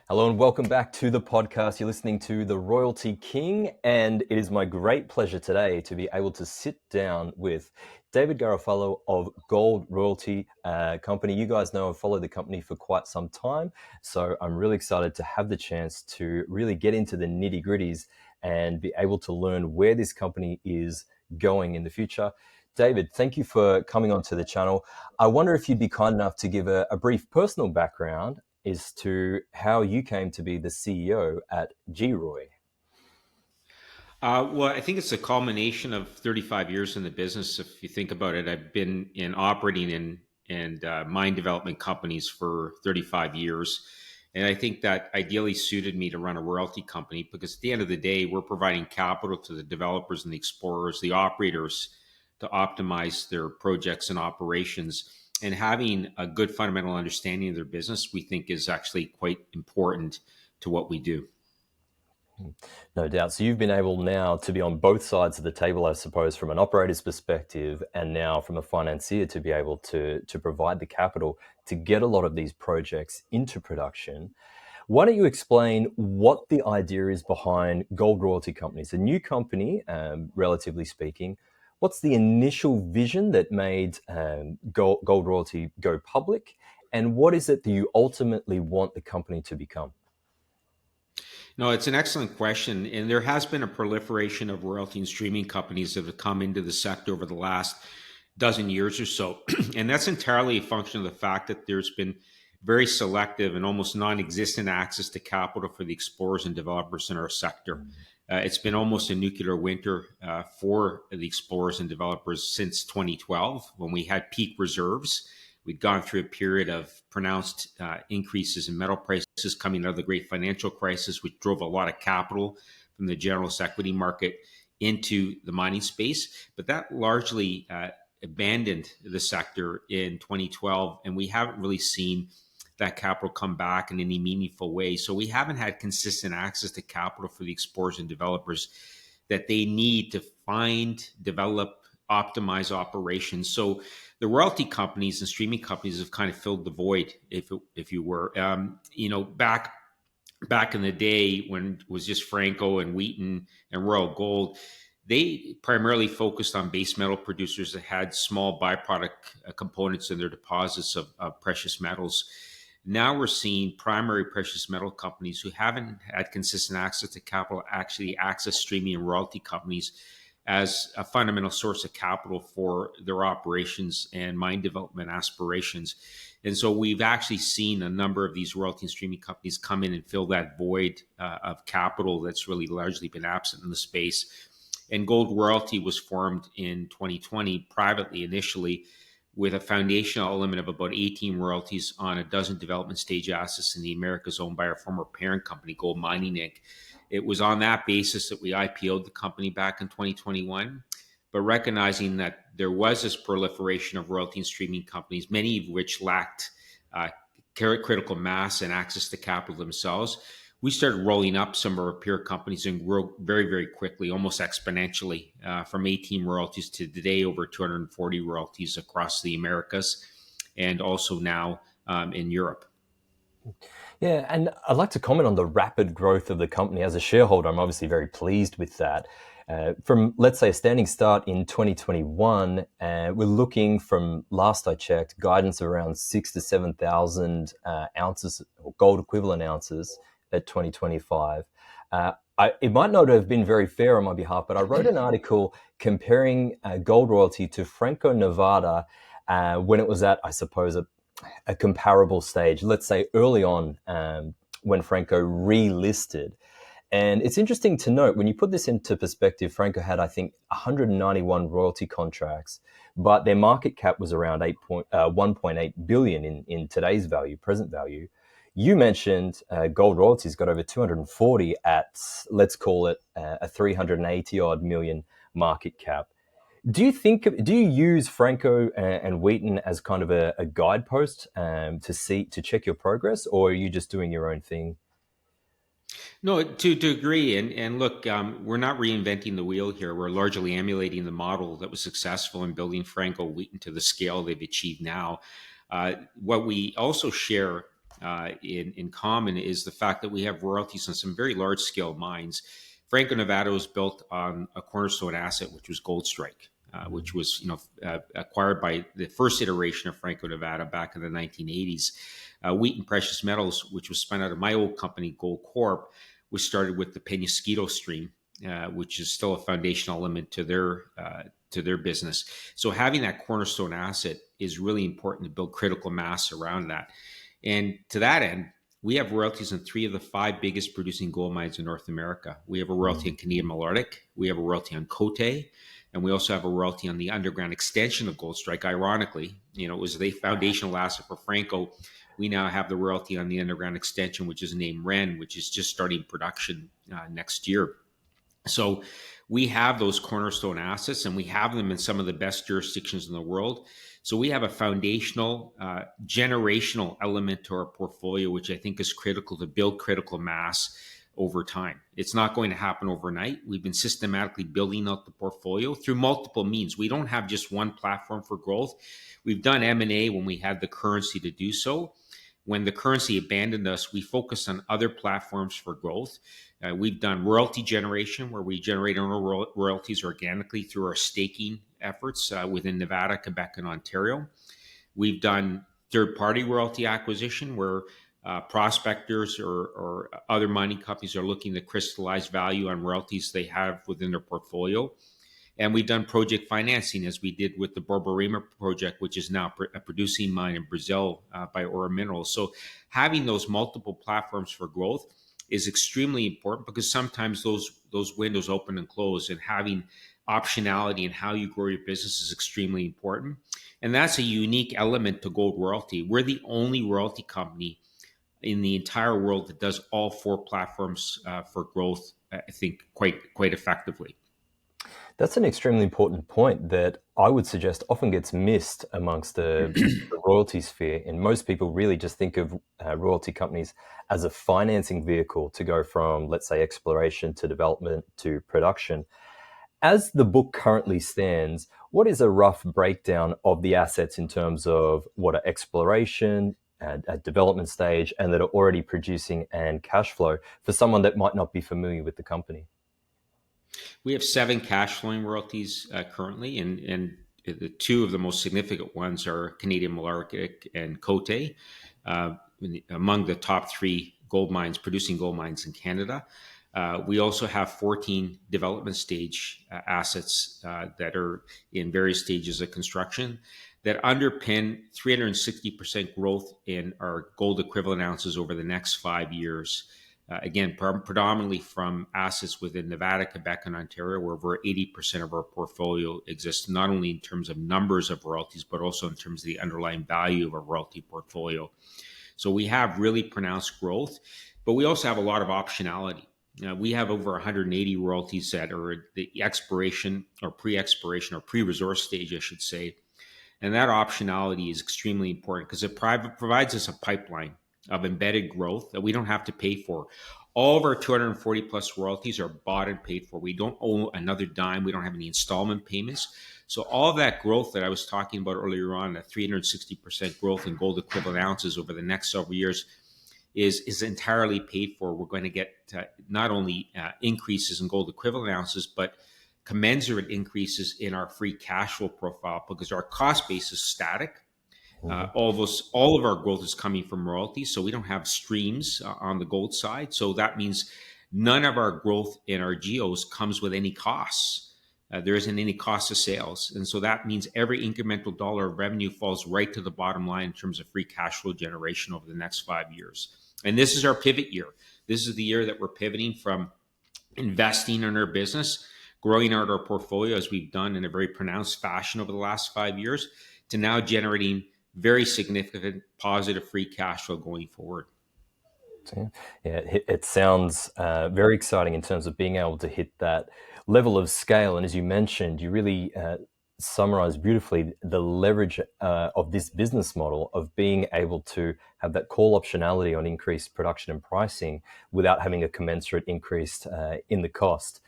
Hello and welcome back to the podcast. You're listening to The Royalty King, and it is my great pleasure today to be able to sit down with David Garofalo of Gold Royalty Company. You guys know I've followed the company for quite some time, so I'm really excited to have the chance to really get into the nitty-gritties and be able to learn where this company is going in the future. David, thank you for coming onto the channel. I wonder if you'd be kind enough to give a brief personal background as to how you came to be the CEO at GROY. Well, I think it's a culmination of 35 years in the business. If you think about it, I've been in operating and mine development companies for 35 years. And I think that ideally suited me to run a royalty company because at the end of the day, we're providing capital to the developers and the explorers, the operators to optimize their projects and operations. And having a good fundamental understanding of their business, we think is actually quite important to what we do. No doubt. So you've been able now to be on both sides of the table, I suppose, from an operator's perspective, and now from a financier to be able to provide the capital to get a lot of these projects into production. Why don't you explain what the idea is behind Gold Royalty Company? It's a new company, relatively speaking. What's the initial vision that made Gold Royalty go public? And what is it that you ultimately want the company to become? No, it's an excellent question. And there has been a proliferation of royalty and streaming companies that have come into the sector over the last dozen years or so. And that's entirely a function of the fact that there's been very selective and almost non existent access to capital for the explorers and developers in our sector. It's been almost a nuclear winter for the explorers and developers since 2012 when we had peak reserves. We'd gone through a period of pronounced increases in metal prices coming out of the great financial crisis, which drove a lot of capital from the generalist equity market into the mining space. But that largely abandoned the sector in 2012, and we haven't really seen that capital come back in any meaningful way. So we haven't had consistent access to capital for the explorers and developers that they need to find, develop, optimize operations. So the royalty companies and streaming companies have kind of filled the void, if you were. Back in the day when it was just Franco and Wheaton and Royal Gold, they primarily focused on base metal producers that had small byproduct components in their deposits of precious metals. Now we're seeing primary precious metal companies who haven't had consistent access to capital actually access streaming and royalty companies as a fundamental source of capital for their operations and mine development aspirations. And so we've actually seen a number of these royalty and streaming companies come in and fill that void of capital that's really largely been absent in the space. And Gold Royalty was formed in 2020 privately initially with a foundational limit of about 18 royalties on a dozen development stage assets in the Americas owned by our former parent company, Gold Mining Inc. It was on that basis that we IPO'd the company back in 2021. But recognizing that there was this proliferation of royalty and streaming companies, many of which lacked critical mass and access to capital themselves, we started rolling up some of our peer companies and grew very, very quickly, almost exponentially, from 18 royalties to today over 240 royalties across the Americas and also now in Europe. Yeah, and I'd like to comment on the rapid growth of the company. As a shareholder, I'm obviously very pleased with that. From, let's say, a standing start in 2021, we're looking, from last I checked, guidance of around 6,000 to 7,000 ounces or gold equivalent ounces at 2025. It might not have been very fair on my behalf, but I wrote an article comparing Gold Royalty to Franco-Nevada when it was at, I suppose, a comparable stage, let's say early on when Franco relisted. And it's interesting to note, when you put this into perspective, Franco had, I think, 191 royalty contracts, but their market cap was around 1.8 billion in today's value, present value. You mentioned Gold Royalty's got over 240 at, let's call it a 380 odd million market cap. Do you use Franco and Wheaton as kind of a guidepost to check your progress, or are you just doing your own thing? No, to agree. And look, we're not reinventing the wheel here. We're largely emulating the model that was successful in building Franco Wheaton to the scale they've achieved now. What we also share in common is the fact that we have royalties on some very large scale mines. Franco-Nevada was built on a cornerstone asset, which was Goldstrike, which was acquired by the first iteration of Franco-Nevada back in the 1980s. Wheaton Precious Metals, which was spun out of my old company, Gold Corp, was started with the Peñasquito stream, which is still a foundational element to their business. So having that cornerstone asset is really important to build critical mass around that. And to that end, we have royalties on 3 of the 5 biggest producing gold mines in North America. We have a royalty on Canadian Malartic, we have a royalty on Côté, and we also have a royalty on the underground extension of Goldstrike. Ironically, it was the foundational asset for Franco. We now have the royalty on the underground extension, which is named Ren, which is just starting production next year. So we have those cornerstone assets, and we have them in some of the best jurisdictions in the world. So we have a foundational, generational element to our portfolio, which I think is critical to build critical mass over time. It's not going to happen overnight. We've been systematically building out the portfolio through multiple means. We don't have just one platform for growth. We've done M&A when we had the currency to do so. When the currency abandoned us, we focused on other platforms for growth. We've done royalty generation, where we generate our own royalties organically through our staking efforts within Nevada, Quebec, and Ontario. We've done third-party royalty acquisition, where prospectors or other mining companies are looking to crystallize value on royalties they have within their portfolio. And we've done project financing, as we did with the Borborema project, which is now a producing mine in Brazil by Aura Minerals. So having those multiple platforms for growth is extremely important, because sometimes those windows open and close, and having optionality in how you grow your business is extremely important. And that's a unique element to Gold Royalty. We're the only royalty company in the entire world that does all 4 platforms for growth, I think, quite effectively. That's an extremely important point that I would suggest often gets missed amongst the royalty sphere. And most people really just think of royalty companies as a financing vehicle to go from, let's say, exploration to development to production. As the book currently stands, what is a rough breakdown of the assets in terms of what are exploration and at development stage and that are already producing and cash flow for someone that might not be familiar with the company? We have 7 cash flowing royalties currently, and the 2 of the most significant ones are Canadian Malartic and Côté, among the top 3 gold mines, producing gold mines in Canada. We also have 14 development stage assets that are in various stages of construction that underpin 360% growth in our gold equivalent ounces over the next 5 years. Again, predominantly from assets within Nevada, Quebec, and Ontario, where over 80% of our portfolio exists, not only in terms of numbers of royalties, but also in terms of the underlying value of a royalty portfolio. So we have really pronounced growth, but we also have a lot of optionality. We have over 180 royalties that are at the exploration or pre-exploration or pre-resource stage, I should say. And that optionality is extremely important, because it provides us a pipeline of embedded growth that we don't have to pay for. All of our 240 plus royalties are bought and paid for. We don't owe another dime. We don't have any installment payments. So all of that growth that I was talking about earlier on, that 360% growth in gold equivalent ounces over the next several years, is entirely paid for. We're going to get not only increases in gold equivalent ounces, but commensurate increases in our free cash flow profile, because our cost base is static. All of our growth is coming from royalties, so we don't have streams on the gold side. So that means none of our growth in our geos comes with any costs. There isn't any cost of sales, and so that means every incremental dollar of revenue falls right to the bottom line in terms of free cash flow generation over the next 5 years. And this is our pivot year. This is the year that we're pivoting from investing in our business, growing out our portfolio as we've done in a very pronounced fashion over the last 5 years, to now generating very significant positive free cash flow going forward. Yeah, it sounds very exciting in terms of being able to hit that level of scale. And as you mentioned, you really summarized beautifully the leverage of this business model of being able to have that call optionality on increased production and pricing without having a commensurate increase in the cost.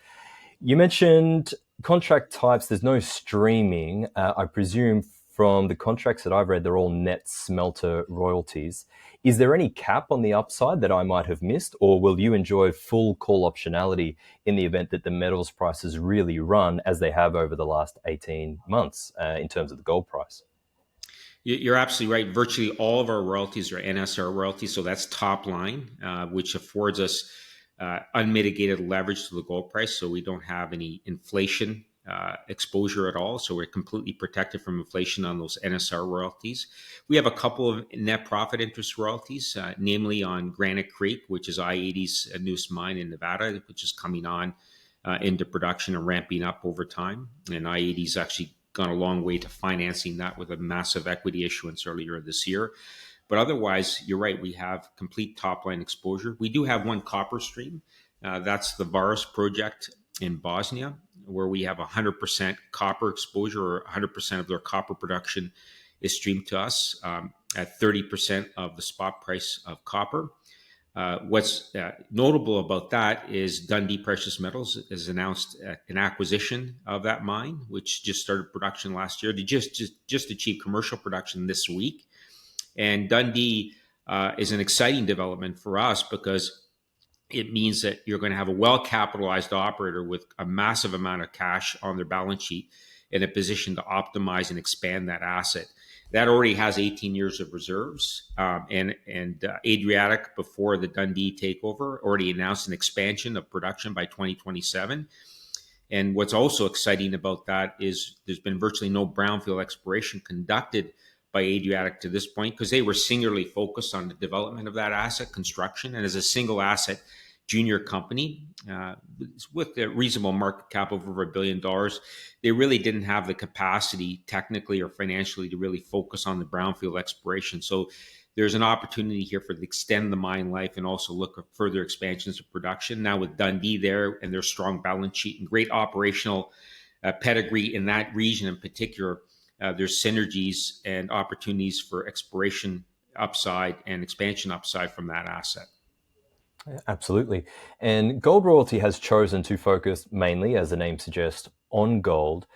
You mentioned contract types. There's no streaming. I presume from the contracts that I've read, they're all net smelter royalties. Is there any cap on the upside that I might have missed, or will you enjoy full call optionality in the event that the metals prices really run as they have over the last 18 months in terms of the gold price? You're absolutely right. Virtually all of our royalties are NSR royalties, so that's top line, which affords us unmitigated leverage to the gold price. So we don't have any inflation exposure at all. So we're completely protected from inflation on those NSR royalties. We have a couple of net profit interest royalties, namely on Granite Creek, which is i-80's newest mine in Nevada, which is coming on into production and ramping up over time. And i-80's actually gone a long way to financing that with a massive equity issuance earlier this year. But otherwise, you're right, we have complete top line exposure. We do have one copper stream. That's the Varus project in Bosnia, where we have 100% copper exposure, or 100% of their copper production is streamed to us at 30% of the spot price of copper. What's notable about that is Dundee Precious Metals has announced an acquisition of that mine, which just started production last year. They just achieved commercial production this week. And Dundee is an exciting development for us because it means that you're going to have a well-capitalized operator with a massive amount of cash on their balance sheet in a position to optimize and expand that asset. That already has 18 years of reserves, and Adriatic, before the Dundee takeover, already announced an expansion of production by 2027. And what's also exciting about that is there's been virtually no brownfield exploration conducted by Adriatic to this point, because they were singularly focused on the development of that asset, construction, and as a single asset junior company with a reasonable market cap of over $1 billion, they really didn't have the capacity technically or financially to really focus on the brownfield exploration. So there's an opportunity here for to extend the mine life and also look at further expansions of production. Now with Dundee there and their strong balance sheet and great operational pedigree in that region in particular, there's synergies and opportunities for exploration upside and expansion upside from that asset. Absolutely. And Gold Royalty has chosen to focus mainly, as the name suggests, on gold.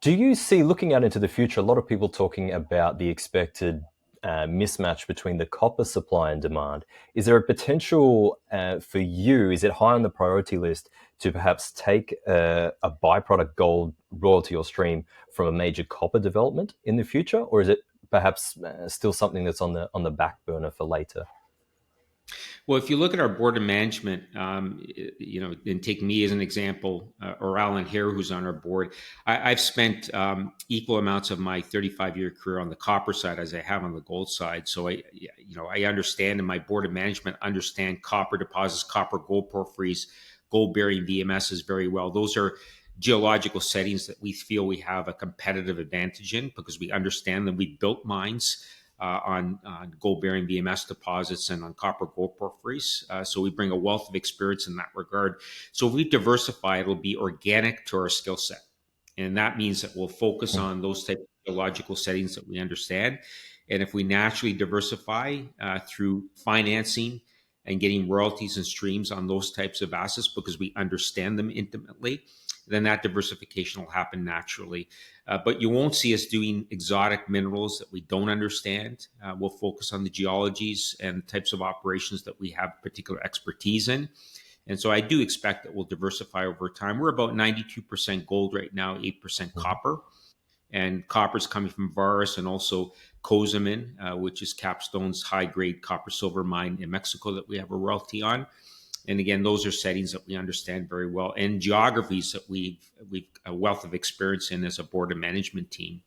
Do you see, looking out into the future, a lot of people talking about the expected mismatch between the copper supply and demand? Is there a potential for you, is it high on the priority list to perhaps take a byproduct gold royalty or stream from a major copper development in the future? Or is it perhaps still something that's on the back burner for later? Well, if you look at our board of management, and take me as an example, or Alan Hare, who's on our board, I've spent equal amounts of my 35-year career on the copper side as I have on the gold side. So I understand, and my board of management understand copper deposits, copper gold porphyries, gold-bearing VMSs very well. Those are geological settings that we feel we have a competitive advantage in because we understand that we built mines on gold-bearing VMS deposits and on copper gold porphyries. So we bring a wealth of experience in that regard. So if we diversify, it'll be organic to our skill set. And that means that we'll focus on those types of geological settings that we understand. And if we naturally diversify through financing and getting royalties and streams on those types of assets because we understand them intimately, then that diversification will happen naturally. But you won't see us doing exotic minerals that we don't understand. We'll focus on the geologies and the types of operations that we have particular expertise in. And so I do expect that we'll diversify over time. We're about 92% gold right now, 8% copper. And copper is coming from Varus and also Cozamin, which is Capstone's high-grade copper-silver mine in Mexico that we have a royalty on. And again, those are settings that we understand very well and geographies that we've a wealth of experience in as a board of management team.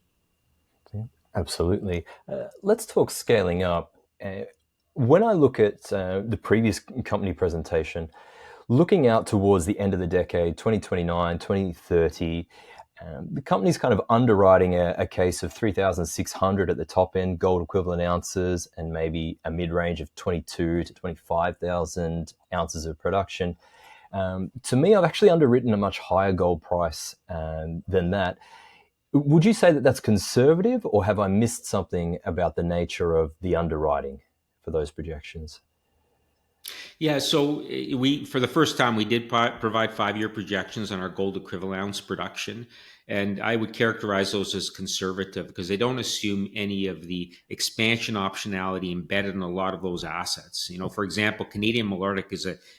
Absolutely. Let's talk scaling up. When I look at the previous company presentation, looking out towards the end of the decade, 2029, 2030, the company's kind of underwriting a case of 3,600 at the top end gold equivalent ounces and maybe a mid-range of 22 to 25,000 ounces of production. To me, I've actually underwritten a much higher gold price than that. Would you say that that's conservative, or have I missed something about the nature of the underwriting for those projections? Yeah, so we for the first time we did provide 5-year projections on our gold equivalent ounce production, and I would characterize those as conservative because they don't assume any of the expansion optionality embedded in a lot of those assets. You know, for example, Canadian Malartic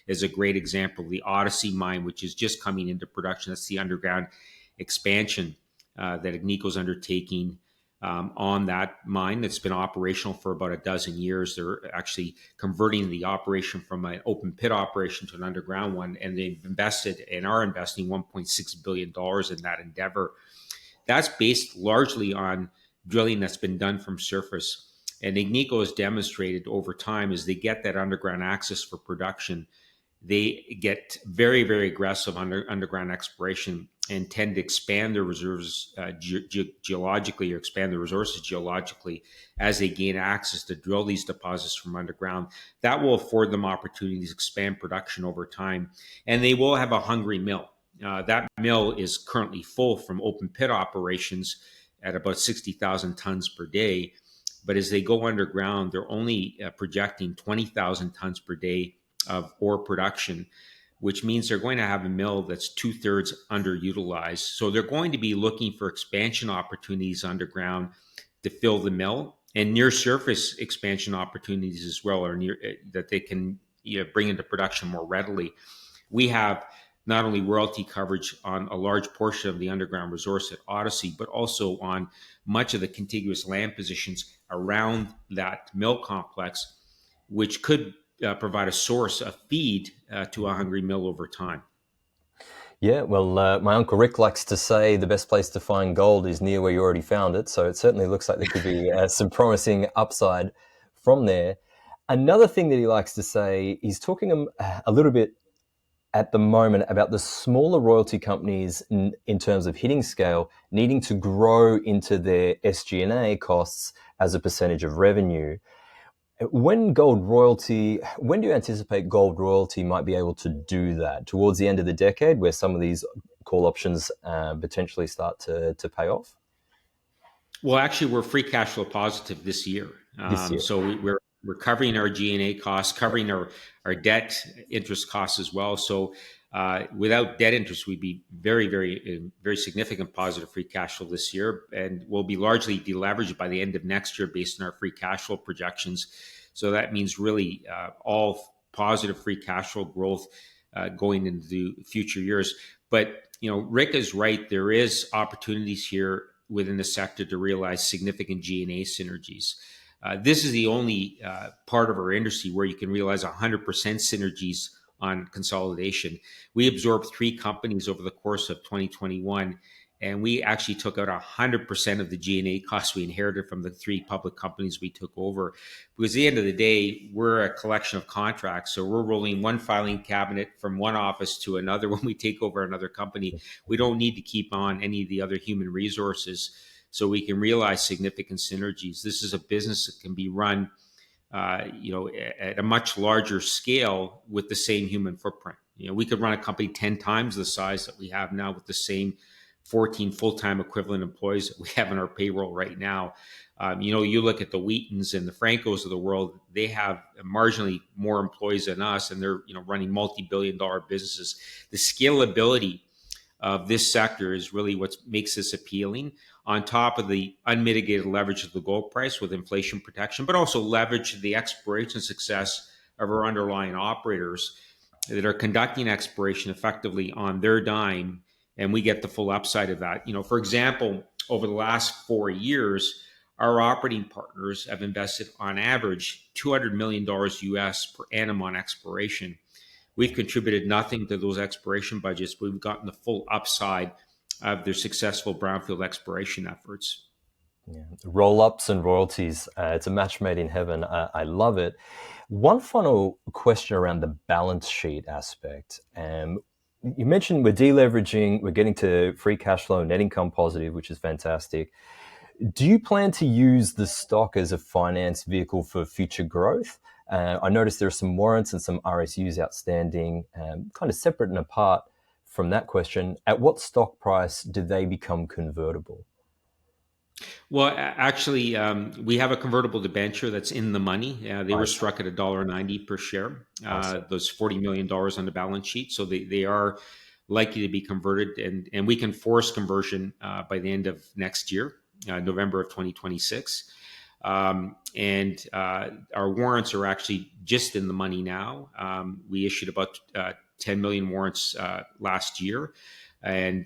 is a great example. The Odyssey mine, which is just coming into production, that's the underground expansion that Agnico's undertaking on that mine that's been operational for about a dozen years. They're actually converting the operation from an open pit operation to an underground one, and they've invested and are investing $1.6 billion in that endeavor. That's based largely on drilling that's been done from surface. And Agnico has demonstrated over time as they get that underground access for production, they get very, very aggressive underground exploration and tend to expand their reserves geologically or expand the resources geologically as they gain access to drill these deposits from underground. That will afford them opportunities to expand production over time. And they will have a hungry mill. That mill is currently full from open pit operations at about 60,000 tons per day. But as they go underground, they're only projecting 20,000 tons per day of ore production, which means they're going to have a mill that's 2/3 underutilized. So they're going to be looking for expansion opportunities underground to fill the mill, and near surface expansion opportunities as well are near that they can bring into production more readily. We have not only royalty coverage on a large portion of the underground resource at Odyssey, but also on much of the contiguous land positions around that mill complex, which could provide a source of feed to a hungry mill over time. Yeah, well, my uncle Rick likes to say the best place to find gold is near where you already found it. So it certainly looks like there could be some promising upside from there. Another thing that he likes to say, he's talking a little bit at the moment about the smaller royalty companies in terms of hitting scale needing to grow into their SG&A costs as a percentage of revenue. When do you anticipate Gold Royalty might be able to do that? Towards the end of the decade, where some of these call options potentially start to pay off? Well, actually, we're free cash flow positive this year. This year. We're covering our G&A costs, covering our debt interest costs as well. So without debt interest, we'd be very significant positive free cash flow this year, and we'll be largely deleveraged by the end of next year based on our free cash flow projections. So that means really all positive free cash flow growth going into future years. But Rick is right. There is opportunities here within the sector to realize significant G&A synergies. This is the only part of our industry where you can realize 100% synergies on consolidation. We absorbed 3 companies over the course of 2021, and we actually took out 100% of the G&A costs we inherited from the 3 public companies we took over. Because at the end of the day, we're a collection of contracts. So we're rolling one filing cabinet from one office to another when we take over another company. We don't need to keep on any of the other human resources, so we can realize significant synergies. This is a business that can be run at a much larger scale with the same human footprint. We could run a company 10 times the size that we have now with the same 14 full-time equivalent employees that we have in our payroll right now. You look at the Wheatons and the Francos of the world, they have marginally more employees than us, and they're running multi-billion-dollar businesses. The scalability of this sector is really what makes this appealing, on top of the unmitigated leverage of the gold price with inflation protection, but also leverage the exploration success of our underlying operators that are conducting exploration effectively on their dime, and we get the full upside of that. For example, over the last 4 years, our operating partners have invested on average $200 million US per annum on exploration. We've contributed nothing to those exploration budgets, but we've gotten the full upside of their successful brownfield exploration efforts. Yeah. Roll-ups and royalties. It's a match made in heaven. I love it. One final question around the balance sheet aspect. You mentioned we're deleveraging, we're getting to free cash flow, net income positive, which is fantastic. Do you plan to use the stock as a finance vehicle for future growth? I noticed there are some warrants and some RSUs outstanding, kind of separate and apart from that question. At what stock price do they become convertible? Well, actually, we have a convertible debenture that's in the money. They I were see. struck at $1.90 per share. I see. Those $40 million on the balance sheet, so they are likely to be converted, and we can force conversion by the end of next year, November of 2026. And our warrants are actually just in the money now. We issued about 10 million warrants last year, and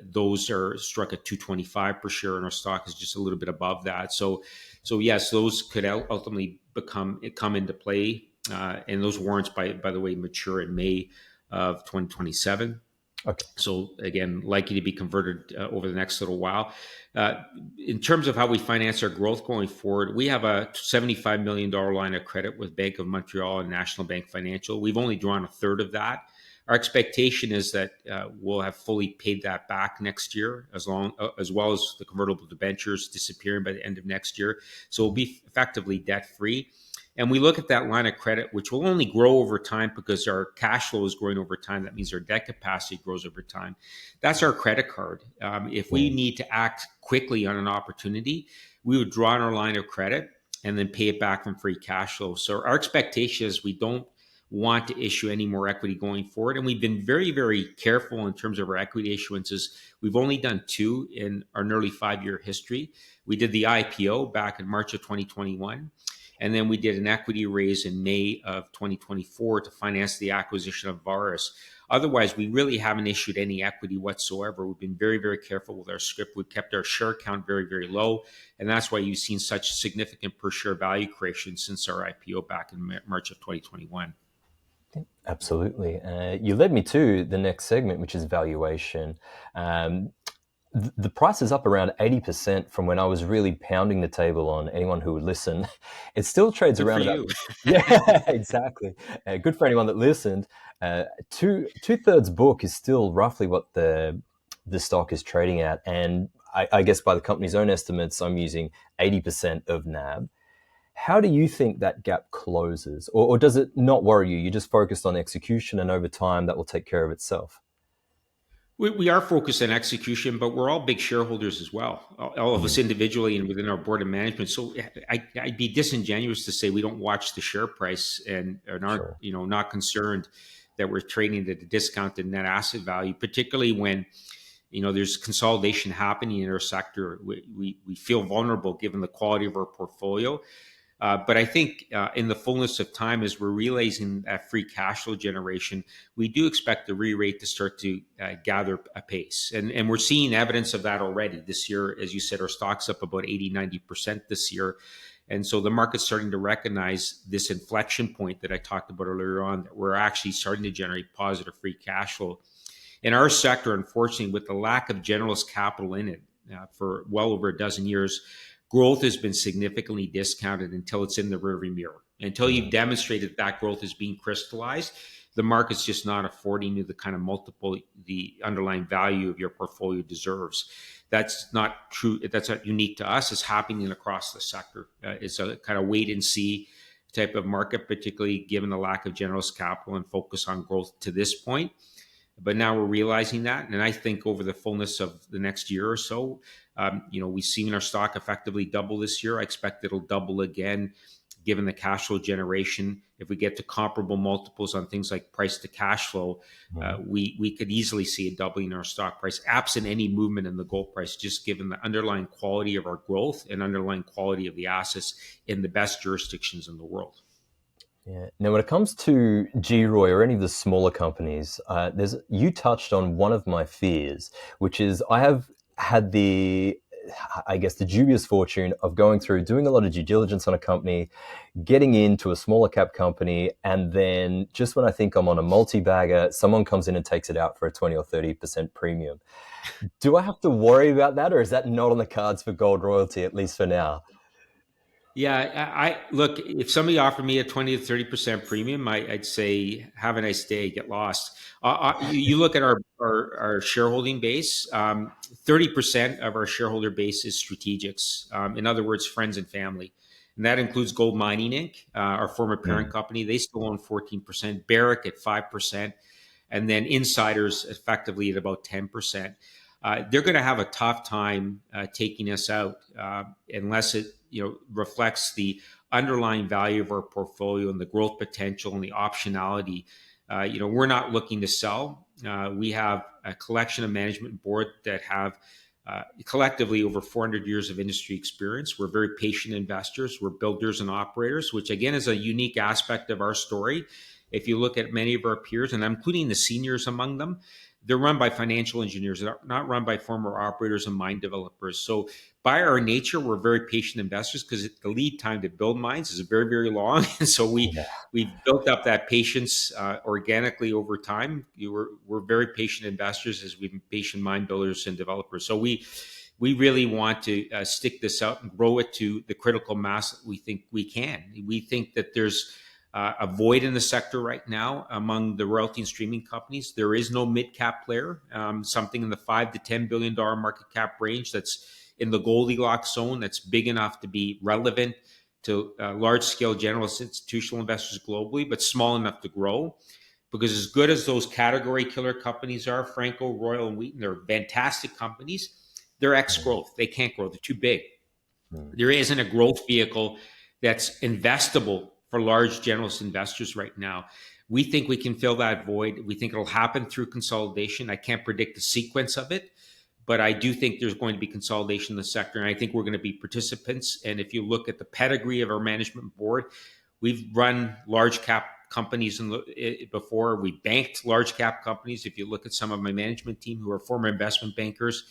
those are struck at 225 per share, and our stock is just a little bit above that. So yes, those could ultimately come into play, and those warrants, by the way, mature in May of 2027. Okay. So again, likely to be converted over the next little while. Uh, in terms of how we finance our growth going forward, we have a $75 million line of credit with Bank of Montreal and National Bank Financial. We've only drawn a third of that. Our expectation is that we'll have fully paid that back next year, as well as the convertible debentures disappearing by the end of next year. So we'll be effectively debt free. And we look at that line of credit, which will only grow over time because our cash flow is growing over time. That means our debt capacity grows over time. That's our credit card. If we Mm. need to act quickly on an opportunity, we would draw on our line of credit and then pay it back from free cash flow. So our expectation is we don't want to issue any more equity going forward. And we've been very, very careful in terms of our equity issuances. We've only done two in our nearly 5 year history. We did the IPO back in March of 2021. And then we did an equity raise in May of 2024 to finance the acquisition of Varus. Otherwise, we really haven't issued any equity whatsoever. We've been very, very careful with our script. We've kept our share count very, very low. And that's why you've seen such significant per share value creation since our IPO back in March of 2021. Absolutely. You led me to the next segment, which is valuation. The price is up around 80% from when I was really pounding the table on anyone who would listen. It still trades Good for around about, you. yeah, exactly. Good for anyone that listened. Two thirds book is still roughly what the stock is trading at, and I guess by the company's own estimates, I'm using 80% of NAB. How do you think that gap closes, or does it not worry you? You're just focused on execution, and over time that will take care of itself. We are focused on execution, but we're all big shareholders as well, all of us Mm, individually and within our board of management. So I'd be disingenuous to say we don't watch the share price and aren't, sure. not concerned that we're trading at a discounted net asset value, particularly when there's consolidation happening in our sector. We feel vulnerable given the quality of our portfolio. But I think in the fullness of time, as we're realizing that free cash flow generation, we do expect the re-rate to start to gather a pace. And we're seeing evidence of that already this year. As you said, our stock's up about 80-90% this year. And so the market's starting to recognize this inflection point that I talked about earlier on, that we're actually starting to generate positive free cash flow. In our sector, unfortunately, with the lack of generalist capital in it for well over a dozen years, growth has been significantly discounted until it's in the rearview mirror. Until you've Mm, demonstrated that growth is being crystallized, the market's just not affording you the kind of multiple the underlying value of your portfolio deserves. That's not true. That's not unique to us. It's happening across the sector. It's a kind of wait and see type of market, particularly given the lack of generalist capital and focus on growth to this point. But now we're realizing that, and I think over the fullness of the next year or so, we've seen our stock effectively double this year. I expect it'll double again, given the cash flow generation. If we get to comparable multiples on things like price to cash flow, mm. we could easily see a doubling in our stock price, absent any movement in the gold price, just given the underlying quality of our growth and underlying quality of the assets in the best jurisdictions in the world. Yeah. Now, when it comes to GROY or any of the smaller companies, you touched on one of my fears, which is I have had I guess, the dubious fortune of going through doing a lot of due diligence on a company, getting into a smaller cap company, and then just when I think I'm on a multi-bagger, someone comes in and takes it out for a 20 or 30% premium. Do I have to worry about that, or is that not on the cards for Gold Royalty, at least for now? Yeah, I look. If somebody offered me a 20 to 30% premium, I'd say, "Have a nice day, get lost." You look at our shareholding base. 30% of our shareholder base is strategics. In other words, friends and family, and that includes Gold Mining Inc., our former parent Mm, company. They still own 14%. Barrick at 5%, and then insiders effectively at about 10%. they're going to have a tough time taking us out unless it reflects the underlying value of our portfolio and the growth potential and the optionality. We're not looking to sell. We have a collection of management board that have collectively over 400 years of industry experience. We're very patient investors. We're builders and operators, which again is a unique aspect of our story. If you look at many of our peers, and I'm including the seniors among them, they're run by financial engineers. They're not run by former operators and mine developers. So by our nature, we're very patient investors because the lead time to build mines is very, very long. And so Yeah. we've built up that patience organically over time. We're very patient investors as we've been patient mine builders and developers. So we really want to stick this out and grow it to the critical mass that we think we can. We think that there's a void in the sector right now among the royalty and streaming companies. There is no mid-cap player, something in the $5 to $10 billion market cap range that's in the Goldilocks zone, that's big enough to be relevant to large-scale generalist institutional investors globally, but small enough to grow. Because as good as those category killer companies are, Franco, Royal, and Wheaton, they're fantastic companies. They're ex-growth. They can't grow. They're too big. There isn't a growth vehicle that's investable for large generalist investors right now. We think we can fill that void. We think it'll happen through consolidation. I can't predict the sequence of it, but I do think there's going to be consolidation in the sector, and I think we're going to be participants. And if you look at the pedigree of our management board, we've run large cap companies before. We banked large cap companies. If you look at some of my management team who are former investment bankers,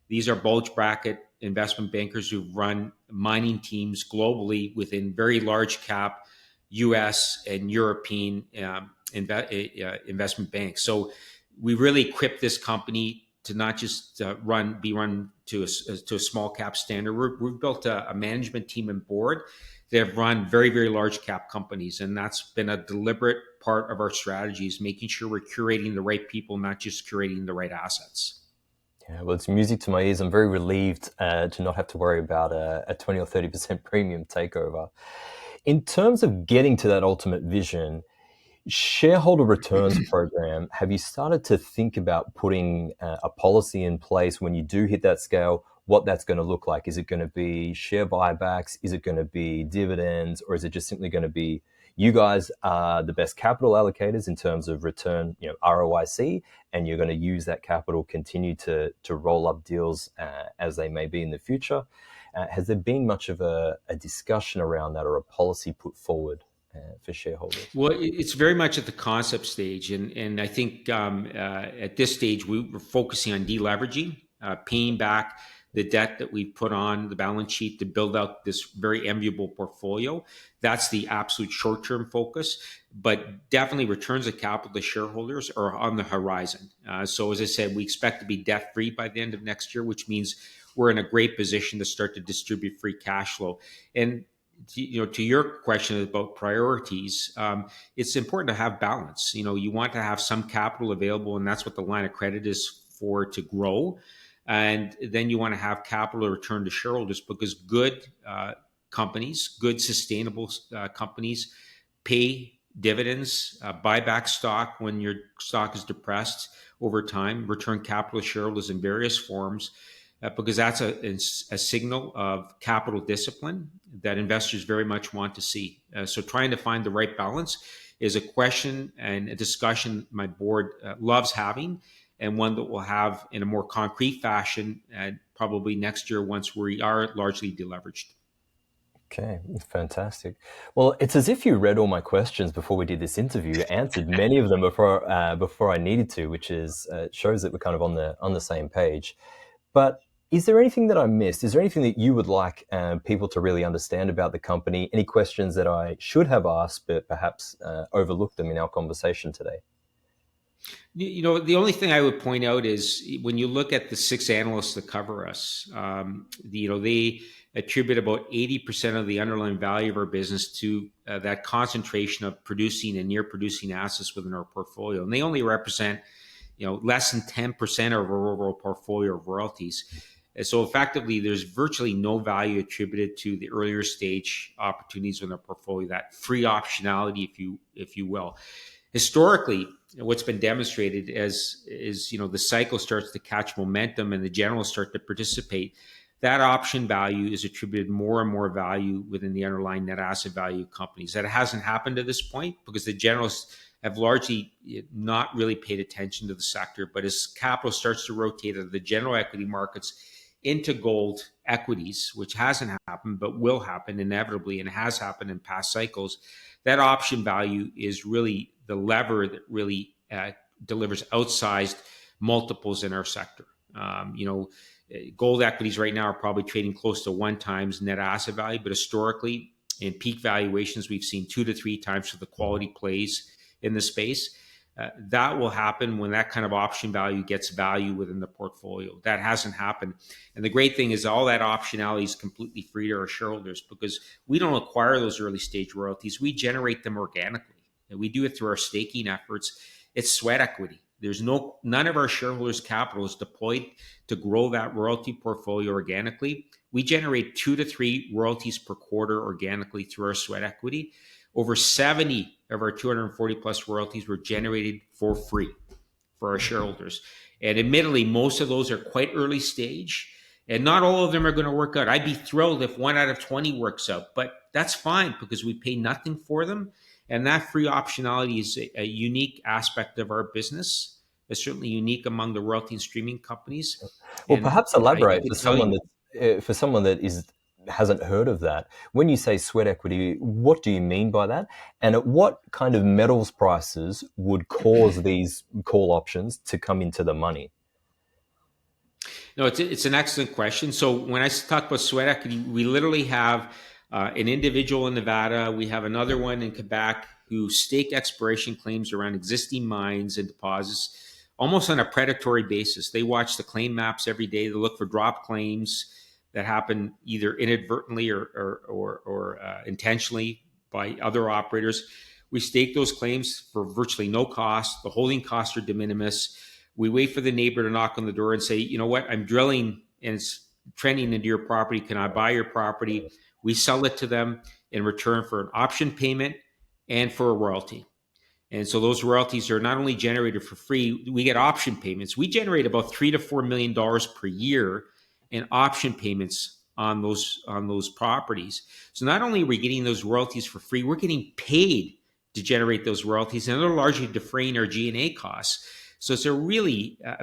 these are bulge bracket investment bankers who've run mining teams globally within very large cap US and European investment banks. So we really equip this company to not just be run to a small cap standard. We've built a management team and board that have run very, very large cap companies. And that's been a deliberate part of our strategies, making sure we're curating the right people, not just curating the right assets. Yeah, well, it's music to my ears. I'm very relieved to not have to worry about a 20 or 30% premium takeover. In terms of getting to that ultimate vision, shareholder returns program, have you started to think about putting a policy in place when you do hit that scale, what that's going to look like? Is it going to be share buybacks? Is it going to be dividends? Or is it just simply going to be you guys are the best capital allocators in terms of return, ROIC, and you're going to use that capital, continue to roll up deals as they may be in the future? Has there been much of a discussion around that or a policy put forward for shareholders? Well, it's very much at the concept stage. And I think at this stage, we're focusing on deleveraging, paying back the debt that we put on the balance sheet to build out this very enviable portfolio. That's the absolute short-term focus, but definitely returns of capital to shareholders are on the horizon. So as I said, we expect to be debt-free by the end of next year, which means we're in a great position to start to distribute free cash flow. And to your question about priorities, it's important to have balance. You want to have some capital available, and that's what the line of credit is for, to grow. And then you want to have capital return to shareholders, because good companies, good sustainable companies, pay dividends, buy back stock when your stock is depressed over time, return capital to shareholders in various forms, because that's a signal of capital discipline that investors very much want to see. So trying to find the right balance is a question and a discussion my board loves having, and one that we'll have in a more concrete fashion probably next year once we are largely deleveraged. Okay, fantastic. Well, it's as if you read all my questions before we did this interview, answered many of them before I needed to, which shows that we're kind of on the same page. But is there anything that I missed? Is there anything that you would like people to really understand about the company? Any questions that I should have asked, but perhaps overlooked them in our conversation today? The only thing I would point out is when you look at the 6 analysts that cover us, they attribute about 80% of the underlying value of our business to that concentration of producing and near producing assets within our portfolio. And they only represent, less than 10% of our overall portfolio of royalties. And so effectively, there's virtually no value attributed to the earlier stage opportunities in our portfolio, that free optionality, if you will. Historically, what's been demonstrated as is, the cycle starts to catch momentum and the generals start to participate, that option value is attributed more and more value within the underlying net asset value of companies. That hasn't happened to this point because the generals have largely not really paid attention to the sector. But as capital starts to rotate out of the general equity markets into gold equities, which hasn't happened but will happen inevitably and has happened in past cycles, that option value is really the lever that really delivers outsized multiples in our sector. Gold equities right now are probably trading close to 1x net asset value, but historically, in peak valuations, we've seen 2 to 3 times for the quality plays in the space. That will happen when that kind of option value gets value within the portfolio. That hasn't happened. And the great thing is all that optionality is completely free to our shareholders because we don't acquire those early stage royalties. We generate them organically. And we do it through our staking efforts. It's sweat equity. There's none of our shareholders' capital is deployed to grow that royalty portfolio organically. We generate 2 to 3 royalties per quarter organically through our sweat equity. Over 70 of our 240 plus royalties were generated for free for our shareholders. And admittedly, most of those are quite early stage, and not all of them are going to work out. I'd be thrilled if 1 out of 20 works out, but that's fine because we pay nothing for them. And that free optionality is a unique aspect of our business. It's certainly unique among the royalty and streaming companies. Well, And perhaps I elaborate can tell you, for someone that hasn't heard of that. When you say sweat equity, what do you mean by that? And at what kind of metals prices would cause these call options to come into the money? no, it's an excellent question. So when I talk about sweat equity, we literally have an individual in Nevada. We have another one in Quebec who stake exploration claims around existing mines and deposits almost on a predatory basis. They watch the claim maps every day. They look for drop claims that happen either inadvertently or intentionally by other operators. We stake those claims for virtually no cost. The holding costs are de minimis. We wait for the neighbor to knock on the door and say, you know what, I'm drilling and it's trending into your property. Can I buy your property? We sell it to them in return for an option payment and for a royalty. And so those royalties are not only generated for free, we get option payments. We generate about $3 to $4 million per year in option payments on those properties. So not only are we getting those royalties for free, we're getting paid to generate those royalties, and they're largely defraying our G&A costs. So it's a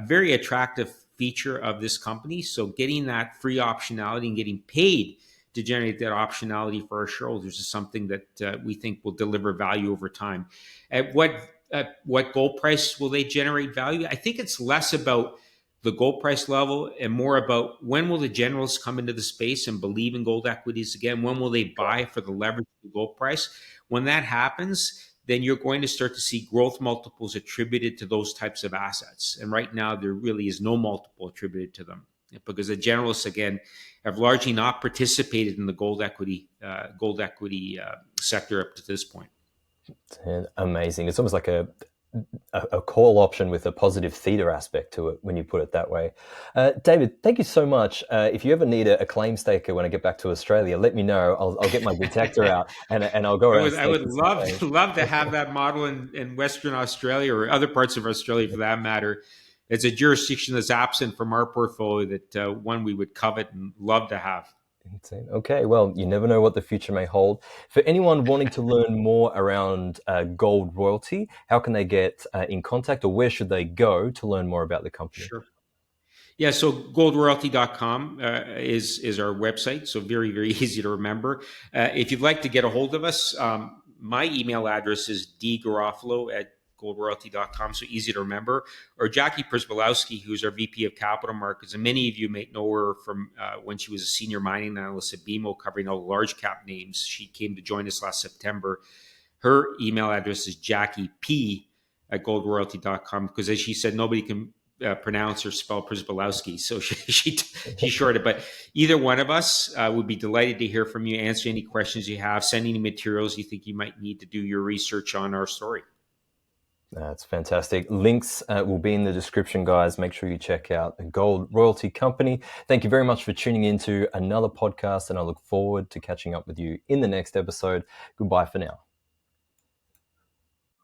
very attractive feature of this company. So getting that free optionality and getting paid to generate that optionality for our shareholders is something that we think will deliver value over time. At what gold price will they generate value? I think it's less about the gold price level and more about when will the generals come into the space and believe in gold equities again? When will they buy for the leverage of the gold price? When that happens, then you're going to start to see growth multiples attributed to those types of assets. And right now, there really is no multiple attributed to them because the generalists, again, have largely not participated in the gold equity sector up to this point. Amazing. It's almost like a call option with a positive theta aspect to it when you put it that way. David, thank you so much. If you ever need a claim staker when I get back to Australia, let me know. I'll get my detector out and I'll go around. I would love to have that model in Western Australia or other parts of Australia for that matter. It's a jurisdiction that's absent from our portfolio that one we would covet and love to have. Okay, well, you never know what the future may hold. For anyone wanting to learn more around gold royalty, how can they get in contact or where should they go to learn more about the company? Sure. Yeah, so goldroyalty.com is our website. So very, very easy to remember. If you'd like to get a hold of us, my email address is dgarofalo@goldroyalty.com, so easy to remember. Or Jackie Przybylowski, who's our VP of Capital Markets, and many of you may know her from when she was a senior mining analyst at BMO covering all the large cap names. She came to join us last September. Her email address is jackiep@goldroyalty.com because, as she said, nobody can pronounce or spell Przybylowski, so she shorted. But either one of us would be delighted to hear from you, answer any questions you have, send any materials you think you might need to do your research on our story. That's fantastic. Links will be in the description, guys. Make sure you check out the Gold Royalty Company. Thank you very much for tuning in to another podcast, and I look forward to catching up with you in the next episode. Goodbye for now.